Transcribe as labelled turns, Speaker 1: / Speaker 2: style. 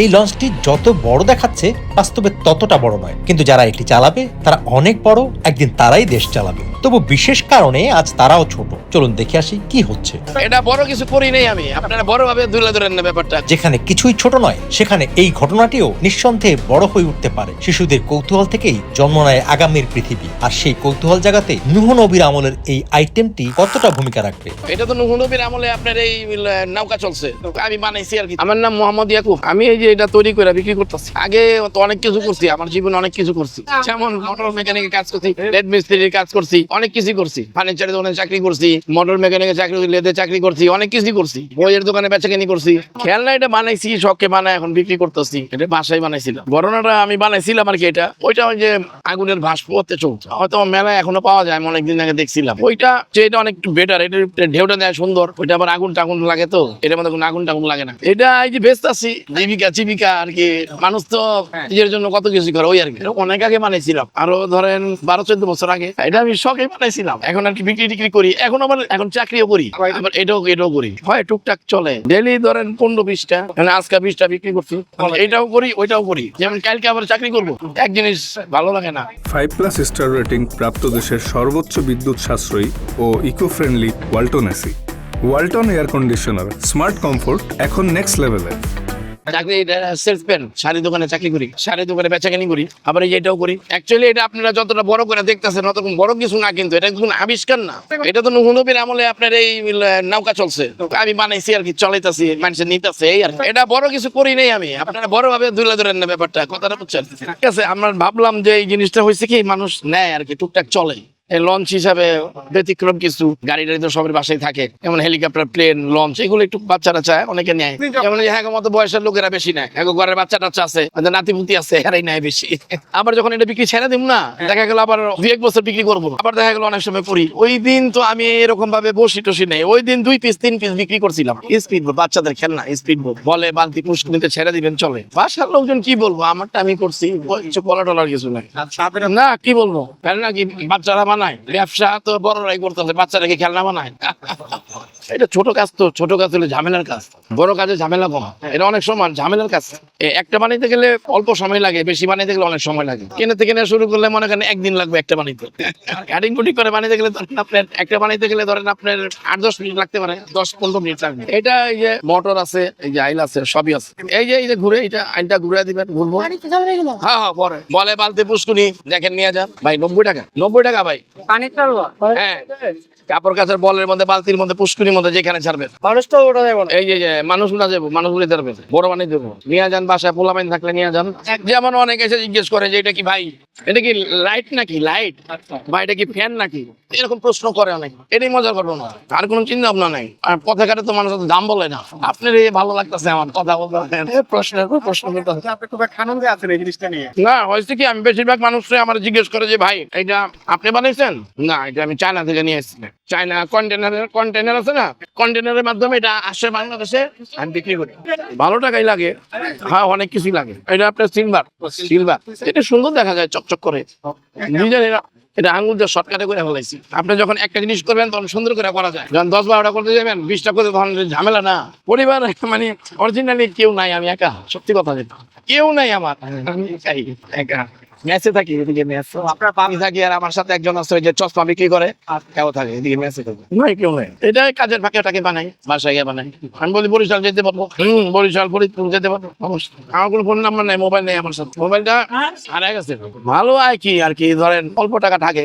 Speaker 1: এই লঞ্চটি যত বড় দেখাচ্ছে বাস্তবে ততটা বড় নয়, কিন্তু যারা এটি চালাবে তারা অনেক বড়, একদিন তারাই দেশ চালাবে। তবু বিশেষ কারণে আজ তারাও ছোট। চলুন দেখে আসি কি হচ্ছে।
Speaker 2: এটা বড় কিছু করি নাই আমি, আপনারা বড় ভাবে তুলে ধরেন না ব্যাপারটা।
Speaker 1: যেখানে কিছুই ছোট নয় সেখানে এই ঘটনাটিও নিঃসন্দেহে বড় হয়ে উঠতে পারে। শিশুদের কৌতূহল থেকেই জন্ম নেয় আগামীর পৃথিবী, আর সেই কৌতূহল জাগাতে নূহ নবীর আমলের এই আইটেমটি কতটা ভূমিকা রাখবে।
Speaker 2: এটা তো নূহ নবীর আমলে আপনার এই নৌকা চলছে, আমি বানাইছি আর কি। আমার নাম মোহাম্মদ ইয়াকুব। আমি এই যে এটা তৈরি করে বিক্রি করতেছি। আগে তো অনেক কিছু করছি, আমার জীবনে অনেক কিছু করছি, যেমন মোটর মেকানিকের কাজ করছি, লেদ মিস্ত্রির কাজ করছি, অনেক কিছু করছি, ফার্নিচারের দোকানে চাকরি করছি, মোটর মেকানিকের চাকরি, লেদে চাকরি করছি, অনেক কিছু করছি, বইয়ের দোকানে বেচাকেনি করছি। খেলনা এটা বানাইছি, শখে বানায় এখন বিক্রি করতেছি। এটা বাসায় বানাইছিলাম। ঘটনাটা আমি বানাইছিলাম আর কি। ওইটা ওই যে আগুনের ভাস্প হতে চলছে, হয়তো মেলায় এখনো পাওয়া যায়, আমি অনেকদিন আগে দেখছিলাম। ওইটা যে এটা অনেক বেটার, এটা ঢেউটা দেয় সুন্দর। ওইটা আবার আগুন টাগুন লাগে, তো এটার মধ্যে কোনো আগুন টাগুন লাগে না। এটা এই যে ব্যস্ত আছি, জীবিকা আর কি। মানুষ তো নিজের জন্য কত কিছু করে, ওই আর কি। অনেক আগে বানাইছিলাম, আরো ধরেন 12-14 বছর আগে। এটা আমি শখে বানাইছিলাম, এখন আর কি বিক্রি টিক্রি করি। এখন আবার এখন চাকরিও করি, আবার এটাও করি, হয় টুকটাক চলে। ডেইলি ধরেন 15-20টা, আজকে 20টা বিক্রি করছি। এটাও করি, ওইটাও করি। যেমন কালকে আবার চাকরি করবো, এক জিনিস ভালো লাগে না।
Speaker 3: 5+ স্টার রেটিং প্রাপ্ত দেশের সর্বোচ্চ বিদ্যুৎ সাশ্রয়ী ও eco friendly Walton AC. Walton air conditioner, smart comfort এখন নেক্সট লেভেলে।
Speaker 2: চাকরি সেলসম্যান, শাড়ি দোকানে চাকরি করি, শাড়ি দোকানে বেচাকেনি করি, আবার এটাও করি। অ্যাকচুয়ালি এটা আপনারা যতটা বড় করে দেখতেছেন অত বড় কিছু না, কিন্তু এটা কোনো আবিষ্কার না। এটা তো নূহ নবীর আমলে আপনার এই নৌকা চলছে, আমি বানাইছি আর কি, চলাইতেছি, মানুষের নিতেছে, এই আর কি। এটা বড় কিছু করি নাই আমি, আপনারা বড় ভাবে তুলে ধরেন না ব্যাপারটা, কথাটা বুঝছেন? ঠিক আছে, আমরা ভাবলাম যে এই জিনিসটা হয়েছে কি, মানুষ নেয় আর কি, টুকটাক চলে। লঞ্চ হিসাবে ব্যতিক্রম কিছু, গাড়ি টাড়ি তো সবার বাসায় থাকে, যেমন হেলিকপ্টার, প্লেন, লঞ্চ, এগুলো একটু বাচ্চারা চায়, অনেকে নেয়। যেমন হ্যাঁ মতো বয়সের লোকেরা বেশি নেয়, ঘরের বাচ্চা টাচ্চা আছে, নাতিপুতি আছে, এরাই নেয় বেশি। আবার যখন এটা বিক্রি ছেড়ে দিব না, দেখা গেল আবার 2-1 বছর বিক্রি করবো, আবার দেখা গেল অনেক সময় করি। ওই দিন তো আমি এরকম ভাবে বসি টসি নেই, ওই দিন 2 পিস 3 পিস বিক্রি করছিলাম। স্পিড বোট, বাচ্চাদের খেলনা, স্পিড বোট, বলে বালতি পুষ্করিতে ছেড়ে দিবেন চলে। বাসার লোকজন কি বলবো, আমারটা আমি করছি, কিছু বলা টলার কিছু নাই না, কি বলবো, খেলনা কি বাচ্চারা বানায়, ব্যবসা তো বড়রাই করতেছে, বাচ্চারা কি খেলনা বানায়? এটা ছোট কাজ, তো ছোট কাজ হলে ঝামেলার কাজ, বড় কাজে ঝামেলা কম। এটা অনেক সময় ঝামেলার কাজ। একটা বানাইতে গেলে অল্প সময় লাগে, বেশি বানাইতে গেলে অনেক সময় লাগে। কেনে শুরু করলে মনে করেন একদিন লাগবে একটা বানাইতে। কাটিং কুটিং করে বানাইতে গেলে ধরেন আপনার একটা বানাইতে গেলে ধরেন আপনার 8-10 মিনিট লাগতে পারে, 10-15 মিনিট লাগবে। এটা এই যে মোটর আছে, এই যে আইল আছে, সবই আছে। এই যে ঘুরে, এটা আইনটা ঘুরে দিবেন, ঘুরবো। হ্যাঁ পরে বলে বালতি পুষ্কুনি, দেখেন নিয়ে যান ভাই, 90 টাকা। 90 টাকা ভাই, হ্যাঁ। কাপড় কাচার বলের মধ্যে, বালতির মধ্যে, পুষ্কুনির মধ্যে যেখানে ছাড়বেন, মানুষ তো ওটা যাবো, এই যে মানুষ না যাবো, মানুষগুলি ধরবে, বড় বানিয়ে দেবো, নিয়ে যান বাসায়, পোলা বাইন থাকলে নিয়ে যান। যেমন অনেক এসে জিজ্ঞেস করে যে এটা কি ভাই, এটা কি লাইট নাকি, লাইট বা এটা কি ফ্যান নাকি, এরকম প্রশ্ন করে অনেক। এটাই মজার ঘটনা না, আর কোনো চিন্তা ভাবনা নাই। আর পথে ঘাটে তো মানুষ দাম বলে না। আপনার এই ভালো লাগতেছে আমার কথা বলতে, প্রশ্ন করতে।
Speaker 4: আপনি খুব আনন্দে আছেন এই জিনিসটা নিয়ে।
Speaker 2: না হয়েছে কি, আমি বেশিরভাগ মানুষরা আমার জিজ্ঞেস করে যে ভাই এটা আপনি বানাইছেন? না, এটা আমি চায়না থেকে নিয়ে এসেছি। চায়না কন্টেনার আছে না, কন্টেনারের মাধ্যমে এটা আসে বাংলাদেশে, আমি বিক্রি করি। ভালো টাকাই লাগে, হ্যাঁ অনেক কিছুই লাগে। এটা আপনার সিলভার, এটা সুন্দর দেখা যায়, চকচক করে। নিজের এটা আঙুল দিয়ে শর্টকাটে করে ফেলাইছি। আপনি যখন একটা জিনিস করবেন তখন সুন্দর করে করা যায়। যখন 10-12টা করতে যাবেন, 20টা করতে, তখন ঝামেলা না। পরিবার মানে অরিজিনালি কেউ নাই, আমি একা, সত্যি কথা যেটা, কেউ নাই আমার, আমি একা। মেসে থাকি, এদিকে মেস আপনার পানি থাকি, আর আমার সাথে একজন আছে ওই যে চশমা বিক্রি করে, আর কেউ থাকে এদিকে মেসে থাকি। নাই কেউ নাই, এটা কাজের ফাঁকে টাকে বানাই, বাসায় গিয়ে বানাই। আমি বলি বরিশাল যেতে পারবো, বরিশাল ফরিদপুর যেতে পারবো, আমার কোনো ফোন নাম্বার নাই, মোবাইল নেই আমার সাথে, মোবাইলটা হারাই গেছে। ভালো আয় কি আর কি, ধরেন অল্প টাকা থাকে।